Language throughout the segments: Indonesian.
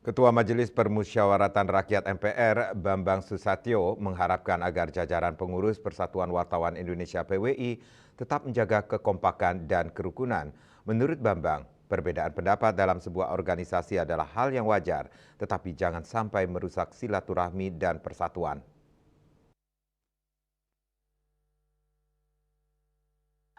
Ketua Majelis Permusyawaratan Rakyat MPR, Bambang Susatyo, mengharapkan agar jajaran pengurus Persatuan Wartawan Indonesia (PWI) tetap menjaga kekompakan dan kerukunan. Menurut Bambang, perbedaan pendapat dalam sebuah organisasi adalah hal yang wajar, tetapi jangan sampai merusak silaturahmi dan persatuan.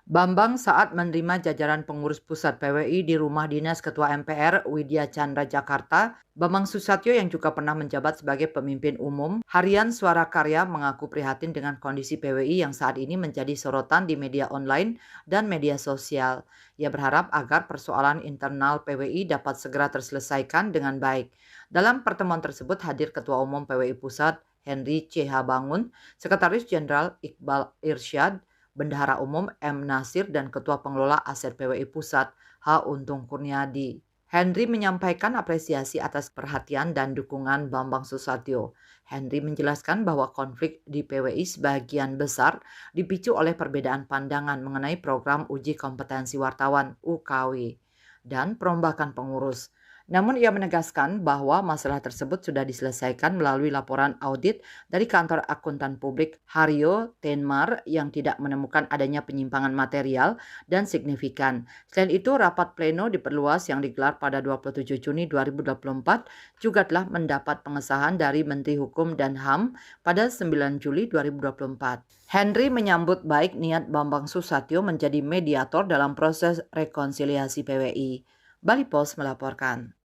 Bambang saat menerima jajaran pengurus pusat PWI di rumah dinas Ketua MPR Widya Chandra Jakarta, Bambang Susatyo yang juga pernah menjabat sebagai pemimpin umum Harian Suara Karya mengaku prihatin dengan kondisi PWI yang saat ini menjadi sorotan di media online dan media sosial. Ia berharap agar persoalan internal PWI dapat segera terselesaikan dengan baik. Dalam pertemuan tersebut hadir Ketua Umum PWI Pusat Henry C. Bangun, Sekretaris Jenderal Iqbal Irsyad, Bendahara Umum M. Nasir dan Ketua Pengelola Aset PWI Pusat H. Untung Kurniadi. Henry menyampaikan apresiasi atas perhatian dan dukungan Bambang Susatyo. Henry menjelaskan bahwa konflik di PWI sebagian besar dipicu oleh perbedaan pandangan mengenai program uji kompetensi wartawan (UKW) dan perombakan pengurus. Namun ia menegaskan bahwa masalah tersebut sudah diselesaikan melalui laporan audit dari kantor akuntan publik Hario Tenmar yang tidak menemukan adanya penyimpangan material dan signifikan. Selain itu, rapat pleno diperluas yang digelar pada 27 Juni 2024 juga telah mendapat pengesahan dari Menteri Hukum dan HAM pada 9 Juli 2024. Henry menyambut baik niat Bambang Susatyo menjadi mediator dalam proses rekonsiliasi PWI. Bali Post melaporkan.